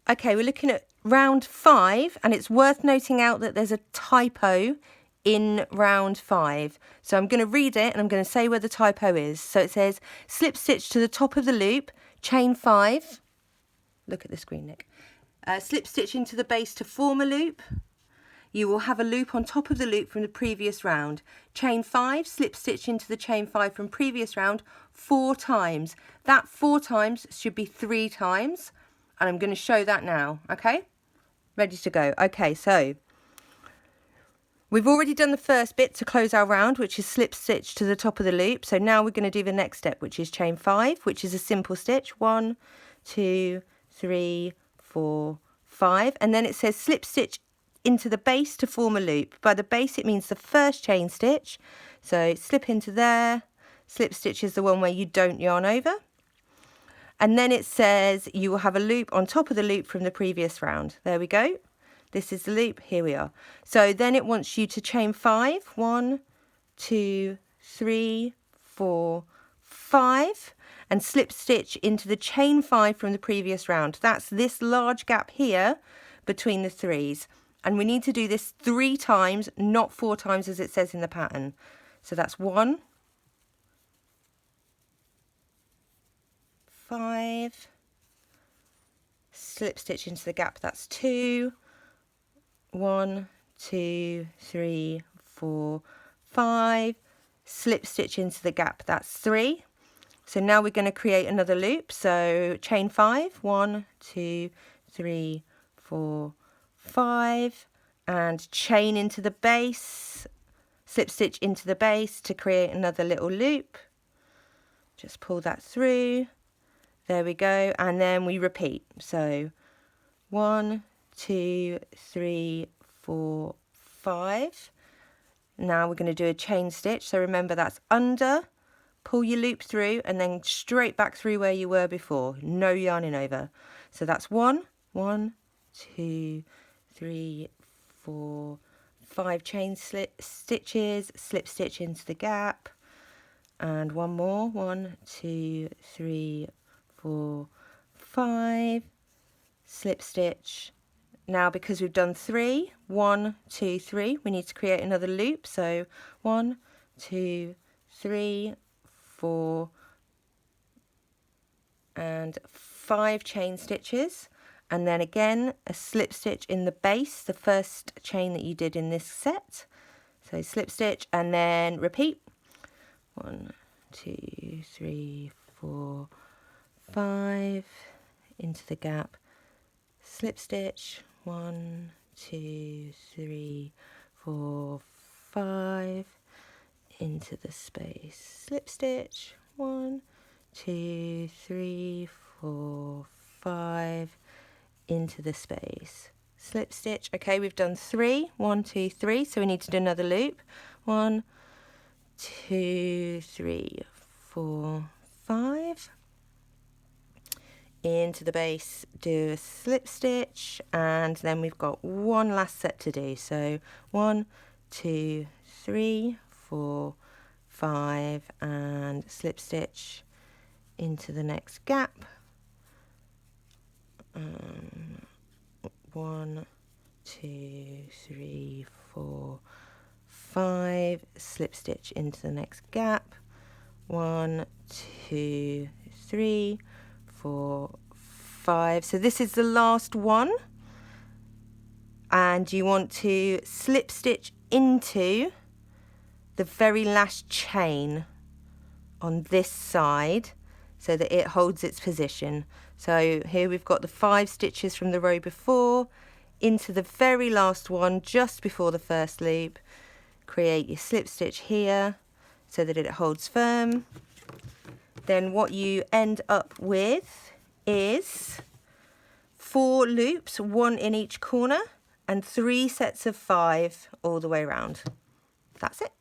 Okay, we're looking at round 5, and it's worth noting out that there's a typo in round 5. So I'm going to read it and I'm going to say where the typo is. So it says slip stitch to the top of the loop, chain 5. Look at the screen, Nick. Slip stitch into the base to form a loop. You will have a loop on top of the loop from the previous round. Chain 5, slip stitch into the chain 5 from previous round 4 times. That 4 times should be 3 times. And I'm going to show that now, okay? Ready to go. Okay, so we've already done the first bit to close our round, which is slip stitch to the top of the loop. So now we're going to do the next step, which is chain 5, which is a simple stitch. 1, 2, 3, 4, 5. And then it says slip stitch into the base to form a loop. By the base, it means the first chain stitch. So slip into there. Slip stitch is the one where you don't yarn over. And then it says you will have a loop on top of the loop from the previous round. There we go. This is the loop. Here we are. So then it wants you to chain 5. 1, 2, 3, 4, 5. And slip stitch into the chain 5 from the previous round. That's this large gap here between the 3s. And we need to do this 3 times, not 4 times as it says in the pattern. So that's 1, 5, slip stitch into the gap, that's 2, 1, 2, 3, 4, 5, slip stitch into the gap, that's 3. So now we're going to create another loop. So chain 5, 1, 2, 3, 4, 5, and chain into the base, slip stitch into the base to create another little loop. Just pull that through. There we go, and then we repeat. So 1, 2, 3, 4, 5. Now we're going to do a chain stitch. So remember, that's under, pull your loop through, and then straight back through where you were before. No yarning over. So that's 1, 2, 3, 4, 5 chain stitches, slip stitch into the gap, and one more. 1, 2, 3, 4, 5, slip stitch. Now because we've done 3, 1, 2, 3, we need to create another loop. So 1, 2, 3, 4, and 5 chain stitches, and then again a slip stitch in the base, the first chain that you did in this set. So slip stitch and then repeat. 1, 2, 3, 4, 5, into the gap, slip stitch, 1, 2, 3, 4, 5, into the space, slip stitch, 1, 2, 3, 4, 5, into the space, slip stitch. Okay, we've done 3, 1, 2, 3, so we need to do another loop. 1, 2, 3, 4, 5, into the base, do a slip stitch, and then we've got one last set to do. So 1, 2, 3, 4, 5, and slip stitch into the next gap. 1, 2, 3, 4, 5, slip stitch into the next gap. 1, 2, 3, 4, 5. So this is the last one, and you want to slip stitch into the very last chain on this side so that it holds its position. So here we've got the 5 stitches from the row before into the very last one just before the first loop. Create your slip stitch here so that it holds firm. Then what you end up with is 4 loops, 1 in each corner, and 3 sets of 5 all the way around. That's it.